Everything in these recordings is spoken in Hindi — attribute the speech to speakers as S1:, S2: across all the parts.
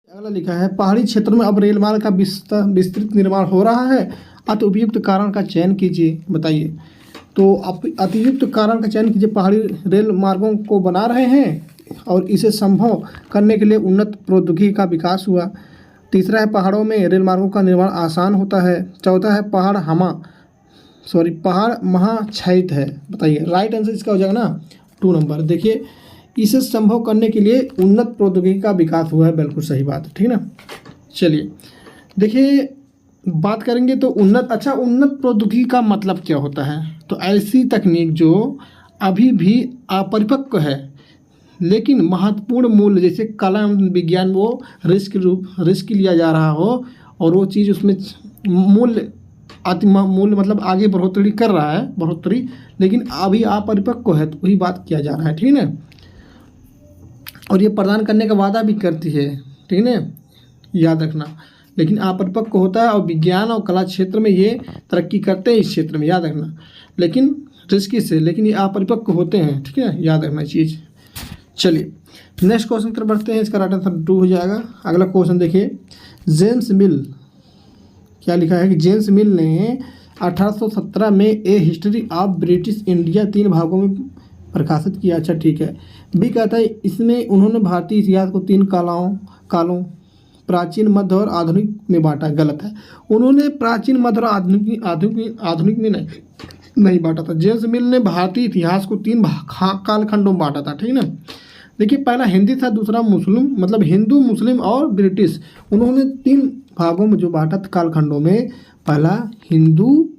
S1: अगला लिखा है पहाड़ी क्षेत्र में अब रेल मार्ग का विस्तृत निर्माण हो रहा है। अति उपयुक्त कारण का चयन कीजिए, बताइए। तो अतियुक्त कारण का चयन कीजिए। पहाड़ी रेल मार्गों को बना रहे हैं और इसे संभव करने के लिए उन्नत प्रौद्योगिकी का विकास हुआ। तीसरा है पहाड़ों में रेल मार्गों का निर्माण आसान होता है। चौथा है पहाड़ महाक्षयित है, बताइए। राइट आंसर इसका हो जाएगा ना 2 नंबर। देखिए इसे संभव करने के लिए उन्नत प्रौद्योगिकी का विकास हुआ है, बिल्कुल सही बात है, ठीक है ना। चलिए देखिए बात करेंगे तो उन्नत प्रौद्योगिकी का मतलब क्या होता है। तो ऐसी तकनीक जो अभी भी अपरिपक्व है लेकिन महत्वपूर्ण मूल्य, जैसे कला विज्ञान, वो रिस्क लिया जा रहा हो और वो चीज़ उसमें मूल्य मतलब आगे बढ़ोतरी लेकिन अभी अपरिपक्व है, तो वही बात किया जा रहा है, ठीक है ना। और ये प्रदान करने का वादा भी करती है, ठीक है ना, याद रखना। लेकिन अपरिपक्व होता है और विज्ञान और कला क्षेत्र में ये तरक्की करते हैं, इस क्षेत्र में याद रखना, लेकिन रिस्की से, लेकिन ये अपरिपक्व होते हैं, ठीक है, याद रखना चीज़। चलिए नेक्स्ट क्वेश्चन की तरफ बढ़ते हैं। इसका राइट आंसर 2 हो जाएगा। अगला क्वेश्चन देखिए, जेम्स मिल, क्या लिखा है कि जेम्स मिल ने 1817 में ए हिस्ट्री ऑफ ब्रिटिश इंडिया 3 भागों में प्रकाशित किया। अच्छा ठीक है। बी कहता है इसमें उन्होंने भारतीय इतिहास को 3 कालों प्राचीन, मध्य और आधुनिक में बांटा। गलत है, उन्होंने प्राचीन, मध्य और आधुनिक में नहीं बांटा था। जेम्स मिल ने भारतीय इतिहास को 3 कालखंडों में बांटा था, ठीक है ना। देखिए पहला हिंदी था, दूसरा मुस्लिम, मतलब हिंदू, मुस्लिम और ब्रिटिश। उन्होंने 3 भागों में जो बांटा था कालखंडों में, पहला हिंदू,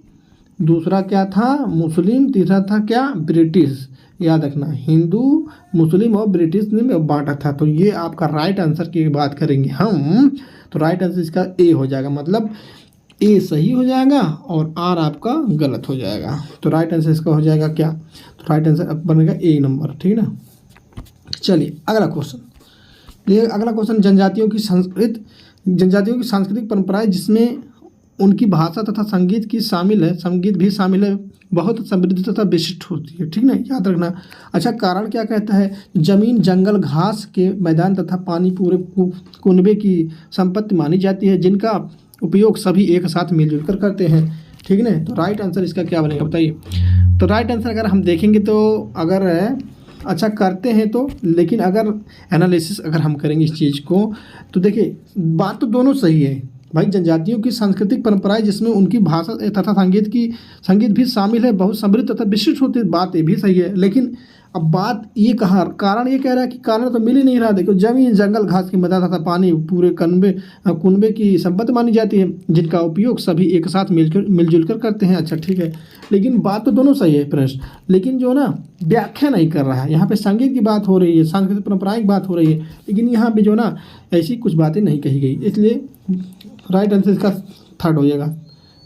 S1: दूसरा क्या था मुस्लिम, तीसरा था क्या ब्रिटिश। याद रखना, हिंदू, मुस्लिम और ब्रिटिश ने बांटा था। तो ये आपका राइट आंसर की बात करेंगे हम, तो राइट आंसर इसका ए हो जाएगा, मतलब ए सही हो जाएगा और आर आपका गलत हो जाएगा। तो राइट आंसर इसका हो जाएगा क्या, तो राइट आंसर बनेगा ए नंबर, ठीक है ना। चलिए अगला क्वेश्चन, ये अगला क्वेश्चन जनजातियों की सांस्कृतिक परंपराएं जिसमें उनकी भाषा तथा संगीत भी शामिल है, बहुत समृद्ध तथा विशिष्ट होती है, ठीक ना, याद रखना। अच्छा कारण क्या कहता है, जमीन, जंगल, घास के मैदान तथा पानी पूरे कुनबे की संपत्ति मानी जाती है, जिनका उपयोग सभी एक साथ मिलजुल कर करते हैं, ठीक है ना। तो राइट आंसर इसका क्या बनेगा, बताइए। तो राइट आंसर अगर हम देखेंगे तो अगर अच्छा करते हैं तो, लेकिन अगर एनालिसिस अगर हम करेंगे इस चीज़ को तो देखिए बात तो दोनों सही है भाई। जनजातियों की सांस्कृतिक परंपराएं जिसमें उनकी भाषा तथा संगीत भी शामिल है, बहुत समृद्ध तथा विशिष्ट होती है, बात ये भी सही है। लेकिन अब बात ये कारण ये कह रहा है कि कारण तो मिल ही नहीं रहा। देखो जमीन, जंगल, घास के मैदान तथा पानी पूरे कुनबे की संपत्ति मानी जाती है, जिनका उपयोग सभी एक साथ मिलजुल कर करते हैं। अच्छा ठीक है, लेकिन बात तो दोनों सही है प्रश्न, लेकिन जो ना व्याख्या नहीं कर रहा है। यहाँ पे संगीत की बात हो रही है, सांस्कृतिक परंपराएं की बात हो रही है, लेकिन यहाँ पे जो ना ऐसी कुछ बातें नहीं कही गई, इसलिए राइट आंसर इसका 3rd हो जाएगा,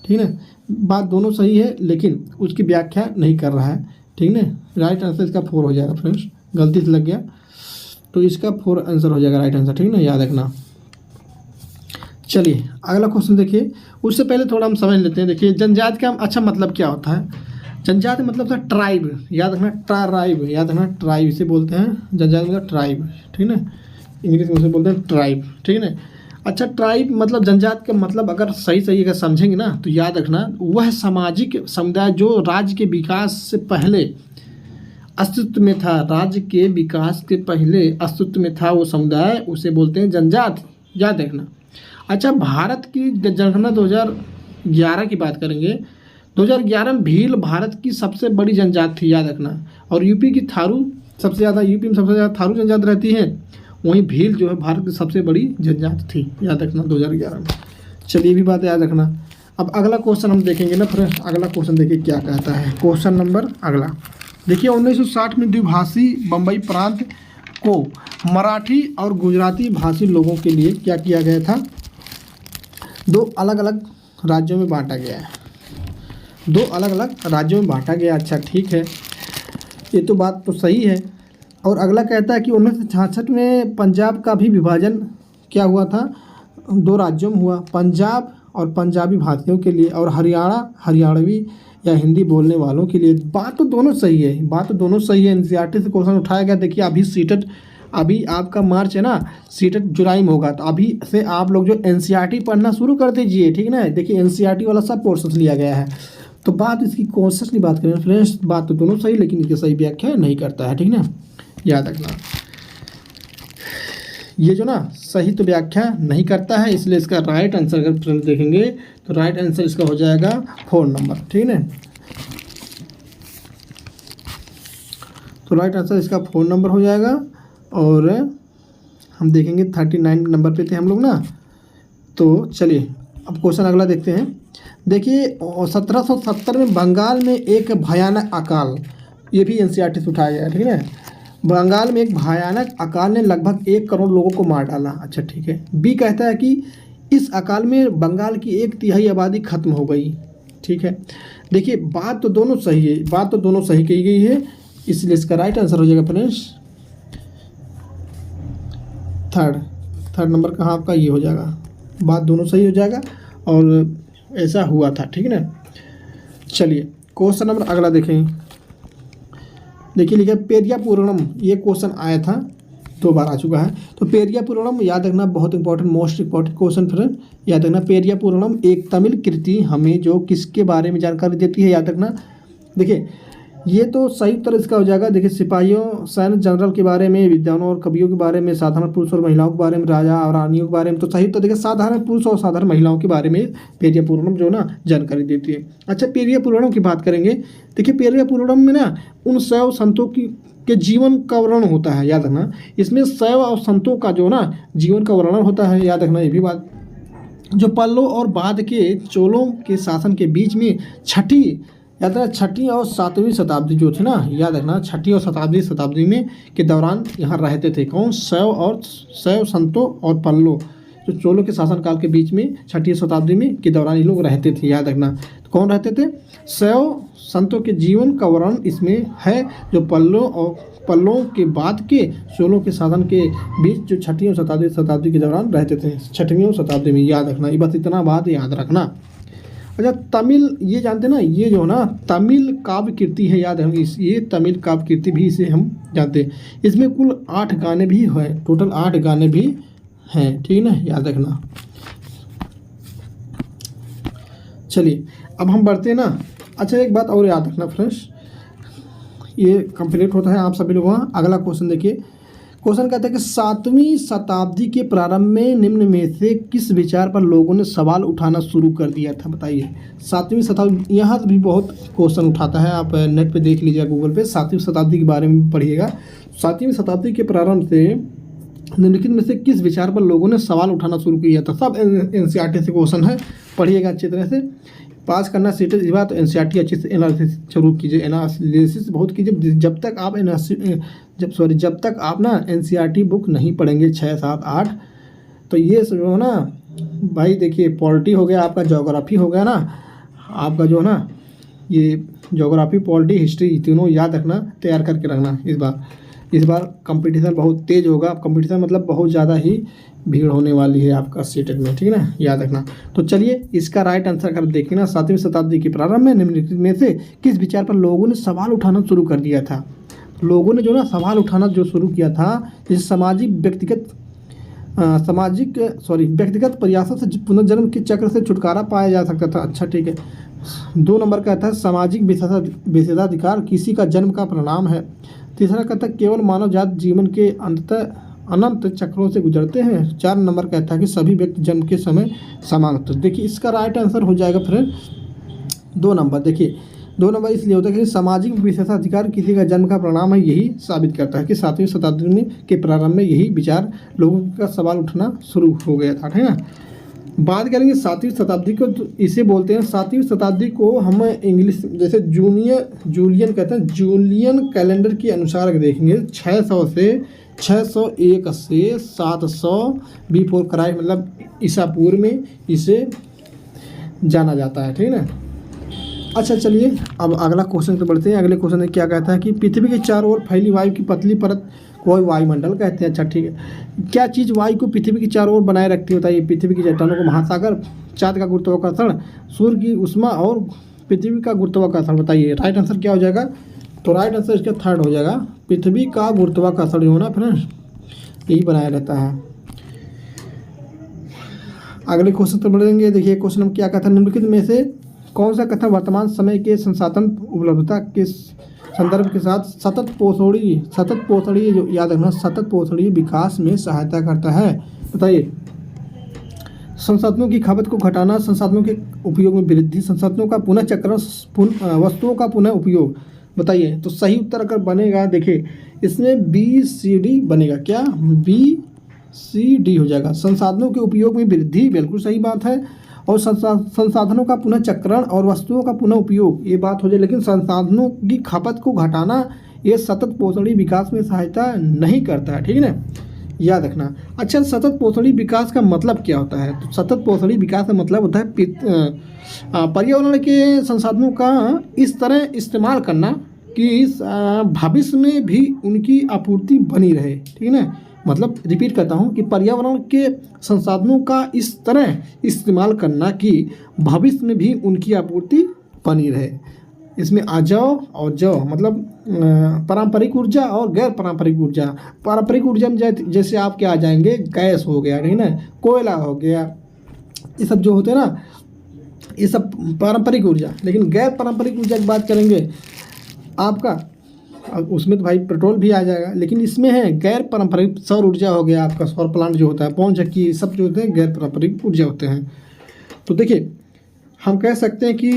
S1: ठीक है ना। बात दोनों सही है लेकिन उसकी व्याख्या नहीं कर रहा है, ठीक है ना। राइट आंसर इसका 4 हो जाएगा फ्रेंड्स, गलती से लग गया तो इसका 4 आंसर हो जाएगा राइट आंसर, ठीक है ना, याद रखना। चलिए अगला क्वेश्चन देखिए, उससे पहले थोड़ा हम समझ लेते हैं। देखिए जनजाति का अच्छा मतलब क्या होता है। जनजाति मतलब था ट्राइब, याद रखना, ट्राइब इसे बोलते हैं। जनजाति मतलब ट्राइब, ठीक है ना, इंग्लिश में उसे बोलते हैं ट्राइब, ठीक है ना। अच्छा ट्राइब मतलब जनजाति का मतलब अगर सही अगर समझेंगे ना तो याद रखना, वह सामाजिक समुदाय जो राज्य के विकास से पहले अस्तित्व में था, राज्य के विकास के पहले अस्तित्व में था वो समुदाय, उसे बोलते हैं जनजाति, याद रखना। अच्छा भारत की जनगणना 2011 की बात करेंगे, 2011 में भील भारत की सबसे बड़ी जनजाति थी, याद रखना। और यूपी में सबसे ज़्यादा थारू जनजाति रहती है, वहीं भील जो है भारत की सबसे बड़ी जनजाति थी, याद रखना 2011 में। चलिए भी बात याद रखना। अब अगला क्वेश्चन हम देखेंगे ना फ्रेंड्स, अगला क्वेश्चन देखिए क्या कहता है। क्वेश्चन नंबर अगला देखिए, 1960 में द्विभाषी बम्बई प्रांत को मराठी और गुजराती भाषी लोगों के लिए क्या किया गया था, 2 अलग-अलग राज्यों में बांटा गया है, 2 अलग-अलग राज्यों में बांटा गया। अच्छा ठीक है, ये तो बात तो सही है। और अगला कहता है कि 1966 में पंजाब का भी विभाजन क्या हुआ था, 2 राज्यों में हुआ, पंजाब और पंजाबी भाषियों के लिए और हरियाणवी या हिंदी बोलने वालों के लिए। बात तो दोनों सही है, एनसीईआरटी से क्वेश्चन उठाया गया। देखिए अभी सीटेट अभी आपका मार्च है ना, सीटेट जुलाई में होगा, तो अभी से आप लोग जो एनसीईआरटी पढ़ना शुरू कर दीजिए, ठीक है ना। देखिए एनसीईआरटी वाला सब पोर्शन लिया गया है। तो बात इसकी कॉन्शियसली बात करें फ्रेंड्स, बात तो दोनों सही, लेकिन इसकी सही व्याख्या नहीं करता है, ठीक है ना, याद रखना। ये जो ना सही तो व्याख्या नहीं करता है, इसलिए इसका राइट आंसर अगर फ्रेंड्स देखेंगे तो राइट आंसर इसका हो जाएगा 4 नंबर, ठीक है ना। तो राइट आंसर इसका 4 नंबर हो जाएगा। और हम देखेंगे 39 नंबर पे थे हम लोग ना। तो चलिए अब क्वेश्चन अगला देखते हैं। देखिए 1770 में बंगाल में एक भयानक अकाल, ये भी एनसीईआरटी से उठाया गया है, ठीक है ना। बंगाल में एक भयानक अकाल ने लगभग 1 करोड़ लोगों को मार डाला। अच्छा ठीक है। बी कहता है कि इस अकाल में बंगाल की 1/3 आबादी खत्म हो गई, ठीक है। देखिए बात तो दोनों सही है, बात तो दोनों सही कही गई है, इसलिए इसका राइट आंसर हो जाएगा फ्रेंड्स थर्ड नंबर कहाँ आपका, ये हो जाएगा। बात दोनों सही हो जाएगा और ऐसा हुआ था, ठीक है ना। चलिए क्वेश्चन नंबर अगला देखें। देखिए लिखा पेरिया पूर्णम, ये क्वेश्चन आया था 2 बार आ चुका है। तो पेरिया पूर्णम याद रखना, बहुत important, most important question friend, याद रखना। पेरिया पूर्णम एक तमिल कृति हमें जो किसके बारे में जानकारी देती है, याद रखना। देखिए ये तो सही उत्तर इसका हो जाएगा। देखिए सिपाहियों, सैन्य जनरल के बारे में, विद्वानों और कवियों के बारे में, साधारण पुरुष और महिलाओं के बारे में, राजा और रानियों के बारे में। तो सही उत्तर देखिए साधारण पुरुष और साधारण महिलाओं के बारे में पेरिया पूर्णम जो ना जानकारी देती है। अच्छा पेरिया पूर्णम की बात करेंगे। देखिए पेरिया पूर्णम में ना उन शैव संतों के जीवन का वर्णन होता है, याद रखना। इसमें शैव और संतों का जो ना जीवन का वर्णन होता है, याद रखना ये भी बात। जो पल्लव और बाद के चोलों के शासन के बीच में याद रखना 6वीं और 7वीं शताब्दी जो थी ना, याद रखना 6वीं और 7वीं शताब्दी में के दौरान यहाँ रहते थे कौन, शैव संतों और पल्लव जो चोलों के शासनकाल के बीच में 6वीं शताब्दी में के दौरान ये लोग रहते थे, याद रखना। तो कौन रहते थे, शैव संतों के जीवन का वर्णन इसमें है, जो पल्लवों के बाद के चोलों के शासन के बीच जो 6वीं और 7वीं शताब्दी के दौरान रहते थे, 6वीं और शताब्दी में, याद रखना। ये बस इतना बात याद रखना। अच्छा तमिल ये जानते ना, ये जो ना तमिल काव्य कीर्ति है, याद है, ये तमिल काव्य कीर्ति भी इसे हम जानते हैं। इसमें कुल 8 गाने भी हैं, टोटल 8 गाने भी हैं, ठीक है ना, याद रखना। चलिए अब हम बढ़ते हैं ना। अच्छा एक बात और याद रखना फ्रेंड्स, ये कंप्लीट होता है आप सभी लोगों का। अगला क्वेश्चन देखिए। क्वेश्चन कहता है कि 7वीं शताब्दी के प्रारंभ में निम्न में से किस विचार पर लोगों ने सवाल उठाना शुरू कर दिया था, बताइए। 7वीं शताब्दी, यहाँ भी बहुत क्वेश्चन उठाता है, आप नेट पे देख लीजिएगा, गूगल पे 7वीं शताब्दी के बारे में पढ़िएगा। 7वीं शताब्दी के प्रारंभ से निम्नलिखित में से किस विचार पर लोगों ने सवाल उठाना शुरू किया था। सब एनसीईआरटी से क्वेश्चन है, पढ़िएगा अच्छी तरह से। पास करना सीटेट इस बात, तो एनसीईआरटी अच्छे से एनालिसिस जरूर कीजिए, एनालिसिस बहुत कीजिए। जब तक आप ना एनसीईआरटी बुक नहीं पढ़ेंगे 6, 7, 8, तो ये जो ना भाई देखिए पॉलिटी हो गया आपका, ज्योग्राफी हो गया ना आपका, जो ना ये ज्योग्राफी, पॉलिटी, हिस्ट्री, तीनों याद रखना, तैयार करके रखना। इस बार कंपटीशन बहुत तेज़ होगा, कंपटीशन मतलब बहुत ज़्यादा ही भीड़ होने वाली है आपका सीटेट में, ठीक है ना, याद रखना। तो चलिए इसका राइट आंसर अगर देखें ना, 7वीं शताब्दी के प्रारंभ में निम्नलिखित में से किस विचार पर लोगों ने सवाल उठाना शुरू कर दिया था। लोगों ने जो ना सवाल उठाना जो शुरू किया था, जैसे व्यक्तिगत प्रयासों से पुनर्जन्म के चक्र से छुटकारा पाया जा सकता था। अच्छा ठीक है। 2 नंबर कहता है सामाजिक विशेषाधिकार किसी का जन्म का परिणाम है। तीसरा कहता है केवल मानव जाति जीवन के अनंत चक्रों से गुजरते हैं। 4 नंबर कहता है कि सभी व्यक्ति जन्म के समय समान होते हैं। देखिए इसका राइट आंसर हो जाएगा फ्रेंड 2 नंबर। देखिए 2 नंबर इसलिए होता है कि सामाजिक विशेषाधिकार किसी का जन्म का परिणाम है, यही साबित करता है कि 7वीं शताब्दी में के प्रारंभ में यही विचार लोगों का सवाल उठना शुरू हो गया था, ठीक है ना। बात करेंगे 7वीं शताब्दी को, तो इसे बोलते हैं 7वीं शताब्दी को हम इंग्लिश जैसे जूलियन कहते हैं, जूलियन कैलेंडर के अनुसार अगर देखेंगे 601 से 700 बिफोर क्राइस्ट मतलब ईसा पूर्व में इसे जाना जाता है, ठीक है ना। अच्छा चलिए अब अगला क्वेश्चन पे बढ़ते हैं। अगले क्वेश्चन में क्या कहता है कि पृथ्वी के चारों ओर फैली वायु की पतली परत को वायुमंडल कहते हैं। अच्छा ठीक है। क्या चीज़ वायु को पृथ्वी की चारों ओर बनाए रखती होता है? ये पृथ्वी की चट्टानों को महासागर, चाँद का गुरुत्वाकर्षण, सूर्य की उष्मा और पृथ्वी का गुरुत्वाकर्षण। बताइए राइट आंसर क्या हो जाएगा? तो राइट आंसर इसका 3rd हो जाएगा, पृथ्वी का गुरुत्वाकर्षण होना फ्रेंड्स। यही बनाया रहता है। अगले क्वेश्चन पर बढ़ेंगे। देखिए क्वेश्चन हम क्या कहता है, निम्नलिखित में से कौन सा कथन वर्तमान समय के संसाधन उपलब्धता के संदर्भ के साथ सतत पोषणीय जो याद रखना, सतत पोषणीय विकास में सहायता करता है। बताइए। संसाधनों की खपत को घटाना, संसाधनों के उपयोग में वृद्धि, संसाधनों का पुनः चक्रण, वस्तुओं का पुनः उपयोग। बताइए। तो सही उत्तर अगर बनेगा, देखिए इसमें BCD बनेगा। क्या? BCD हो जाएगा। संसाधनों के उपयोग में वृद्धि, बिल्कुल सही बात है। और संसाधनों का पुनः चक्रण और वस्तुओं का पुनः उपयोग, ये बात हो जाए। लेकिन संसाधनों की खपत को घटाना ये सतत पोषणीय विकास में सहायता नहीं करता है। ठीक है ना, याद रखना। अच्छा, सतत पोषणीय विकास का मतलब क्या होता है? तो सतत पोषणीय विकास का मतलब होता है पर्यावरण के संसाधनों का इस तरह इस्तेमाल करना कि भविष्य में भी उनकी आपूर्ति बनी रहे। ठीक है ना, मतलब रिपीट करता हूँ कि पर्यावरण के संसाधनों का इस तरह इस्तेमाल करना कि भविष्य में भी उनकी आपूर्ति बनी रहे। इसमें अजव और जव मतलब पारंपरिक ऊर्जा और गैर पारंपरिक ऊर्जा। पारंपरिक ऊर्जा में जैसे आप क्या आ जाएंगे, गैस हो गया, ठीक है ना, कोयला हो गया, ये सब जो होते हैं ना, ये सब पारंपरिक ऊर्जा। लेकिन गैर पारंपरिक ऊर्जा की बात करेंगे आपका, उसमें तो भाई पेट्रोल भी आ जाएगा। लेकिन इसमें है गैर पारंपरिक, सौर ऊर्जा हो गया आपका, सौर प्लांट जो होता है, पवन चक्की, सब जो होते हैं गैर पारंपरिक ऊर्जा होते हैं। तो देखिए हम कह सकते हैं कि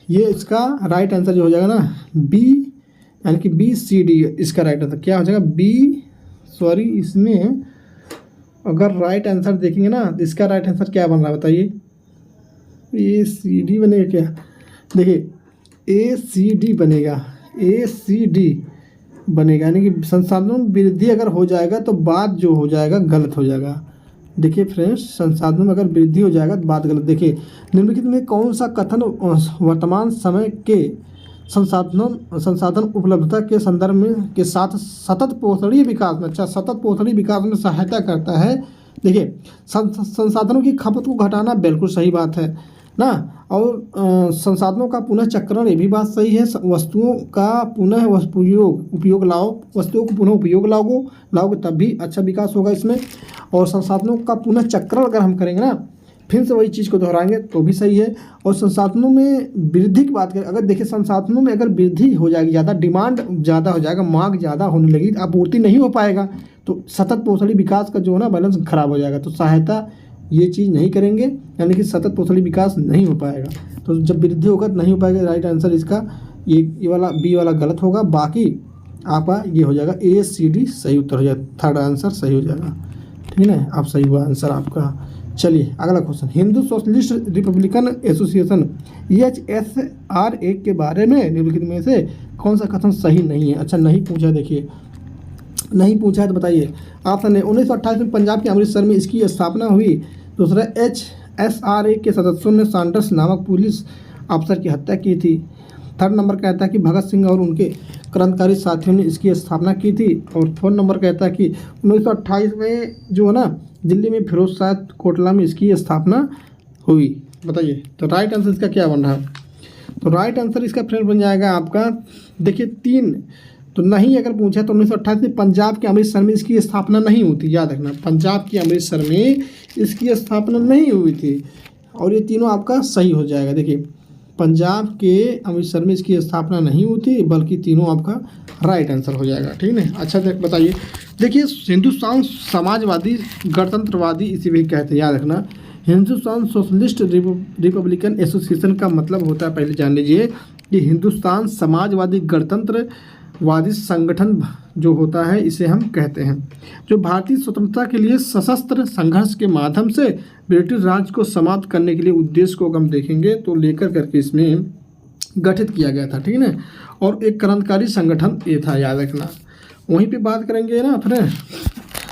S1: ये इसका राइट आंसर जो हो जाएगा ना बी, यानी कि BCD इसका राइट आंसर क्या हो जाएगा? इसमें अगर राइट आंसर देखेंगे ना तो इसका राइट आंसर क्या बन रहा है बताइए? ACD बनेगा क्या? देखिए ACD बनेगा, ACD बनेगा, यानी कि संसाधनों में वृद्धि अगर हो जाएगा तो बात जो हो जाएगा गलत हो जाएगा। देखिए फ्रेंड्स, संसाधनों में अगर वृद्धि हो जाएगा तो बात गलत। देखिए निम्नलिखित में कौन सा कथन वर्तमान समय के संसाधन उपलब्धता के संदर्भ में के साथ सतत पोषणीय विकास में, अच्छा सतत पोषणीय विकास में सहायता करता है? देखिए संसाधनों की खपत को घटाना, बिल्कुल सही बात है ना। और संसाधनों का पुनः चक्रण, ये भी बात सही है। वस्तुओं का पुनः उपयोग लाओ, वस्तुओं को पुनः उपयोग लाओगे तब भी अच्छा विकास होगा इसमें। और संसाधनों का पुनः चक्रण अगर हम करेंगे ना, फिर से वही चीज़ को दोहराएंगे तो भी सही है। और संसाधनों में वृद्धि की बात करें, अगर देखिए संसाधनों में अगर वृद्धि हो जाएगी, ज़्यादा डिमांड ज़्यादा हो जाएगा, मांग ज़्यादा होने लगी, आपूर्ति नहीं हो पाएगा, तो सतत पोषणीय विकास का जो है ना बैलेंस खराब हो जाएगा। तो सहायता ये चीज़ नहीं करेंगे, यानी कि सतत पोषणीय विकास नहीं हो पाएगा। तो जब वृद्धि होगा तो नहीं हो पाएगा। राइट आंसर इसका ये वाला बी वाला गलत होगा, बाकी आपका ये हो जाएगा ACD सही उत्तर हो जाएगा, थर्ड आंसर सही हो जाएगा। ठीक है ना, आप सही हुआ आंसर आपका। चलिए अगला question, Hindu socialist Republican association HSRA के बारे में निम्नलिखित में से कौन सा कथन सही नहीं है? अच्छा नहीं पूछा, देखिए नहीं पूछा है तो बताइए। ऑप्शन है 1928 में पंजाब के अमृतसर में इसकी स्थापना हुई। दूसरा, HSRA के सदस्यों ने सैंडर्स नामक पुलिस अफसर की हत्या की थी। थर्ड नंबर कहता है कि भगत सिंह और उनके क्रांतिकारी साथियों ने इसकी स्थापना की थी। और फोर्थ नंबर कहता है कि 1928 में जो है ना दिल्ली में फिरोज शाह कोटला में इसकी स्थापना हुई। बताइए तो राइट आंसर इसका क्या बन रहा है? तो राइट आंसर इसका फ्रेंड बन जाएगा आपका, देखिए 3। तो नहीं अगर पूछा तो 1928 में पंजाब के अमृतसर में इसकी स्थापना नहीं हुई थी। याद रखना, पंजाब के अमृतसर में इसकी स्थापना नहीं हुई थी। और ये तीनों आपका सही हो जाएगा। देखिए पंजाब के अमृतसर में इसकी स्थापना नहीं हुई थी, बल्कि तीनों आपका राइट आंसर हो जाएगा। ठीक है ना। अच्छा बताइए, देखिए हिंदुस्तान समाजवादी गणतंत्रवादी इसी भी कहते हैं। याद रखना, हिंदुस्तान सोशलिस्ट रिपब्लिकन एसोसिएशन का मतलब होता है, पहले जान लीजिए कि हिंदुस्तान समाजवादी गणतंत्रवादी संगठन जो होता है इसे हम कहते हैं, जो भारतीय स्वतंत्रता के लिए सशस्त्र संघर्ष के माध्यम से ब्रिटिश राज को समाप्त करने के लिए उद्देश्य को हम देखेंगे तो लेकर करके इसमें गठित किया गया था। ठीक है ना। और एक क्रांतिकारी संगठन ये था, याद रखना। वहीं पे बात करेंगे ना फ्रेंड,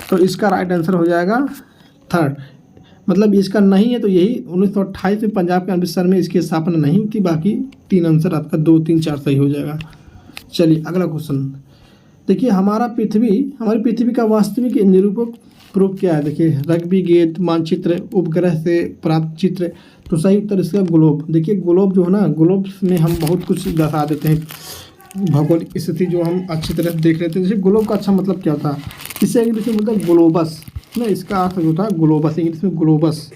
S1: तो इसका राइट आंसर हो जाएगा थर्ड। मतलब इसका नहीं है तो यही 1928 में पंजाब के अमृतसर में इसकी स्थापना नहीं थी। बाकी 3 आंसर आपका 2, 3, 4 सही हो जाएगा। चलिए अगला क्वेश्चन, देखिए हमारी पृथ्वी का वास्तविक निरूपक प्रूफ क्या है? देखिए रग्बी गेंद मानचित्र, उपग्रह से प्राप्त चित्र। तो सही उत्तर इसका ग्लोब। देखिए ग्लोब जो है ना, ग्लोब में हम बहुत कुछ दर्शा देते हैं, भौगोलिक स्थिति जो हम अच्छी तरह देख लेते हैं। जैसे ग्लोब का अच्छा मतलब क्या था, इसे इंग्लिश में बोलते हैं ग्लोबस ना, इसका अर्थ जो होता है ग्लोबस, इंग्लिश में ग्लोबस।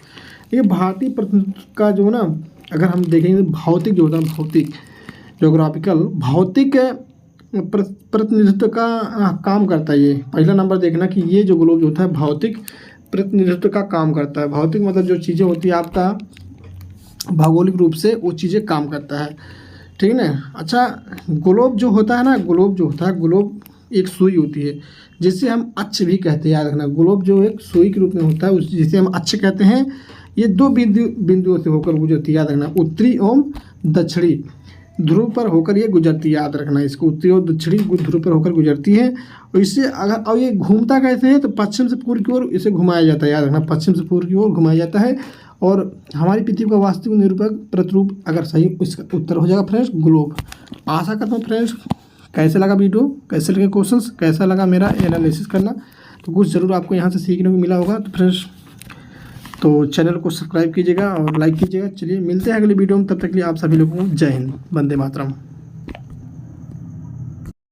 S1: ये भारतीय प्रतिनिधित्व का जो ना, अगर हम देखेंगे भौतिक जो होता है, भौतिक ज्योग्राफिकल भौतिक प्रतिनिधित्व का काम करता है। ये पहला नंबर देखना कि ये जो ग्लोब जो होता है भौतिक प्रतिनिधित्व का काम करता है। भौतिक मतलब जो चीज़ें होती है आपका भौगोलिक रूप से वो चीज़ें काम करता है, ठीक है ना। अच्छा, ग्लोब जो होता है ना, ग्लोब जो होता है, ग्लोब एक सुई होती है जिसे हम अक्ष भी कहते हैं, याद रखना। ग्लोब जो एक सुई के रूप में होता है जिसे हम अक्ष कहते हैं। ये दो बिंदुओं से होकर गुजरती है, याद रखना, उत्तरी एवं दक्षिणी ध्रुव पर होकर ये गुजरती है, याद रखना इसको, उत्तरी और दक्षिणी ध्रुव पर होकर गुजरती है। और इससे अगर, और ये घूमता कैसे है, तो पश्चिम से पूर्व की ओर इसे घुमाया जाता है, याद रखना, पश्चिम से पूर्व की ओर घुमाया जाता है। और हमारी पृथ्वी का वास्तविक निरूपक प्रतिरूप अगर सही, इसका उत्तर हो जाएगा फ्रेंड्स ग्लोब। आशा करता हूँ फ्रेंड्स कैसे लगा वीडियो, कैसे लगे क्वेश्चंस, कैसा लगा मेरा एनालिसिस करना, तो कुछ ज़रूर आपको यहाँ से सीखने को मिला होगा। तो फ्रेंड्स तो चैनल को सब्सक्राइब कीजिएगा और लाइक कीजिएगा। चलिए मिलते हैं अगले वीडियो में, तब तक के लिए आप सभी लोगों को जय हिंद, वंदे मातरम।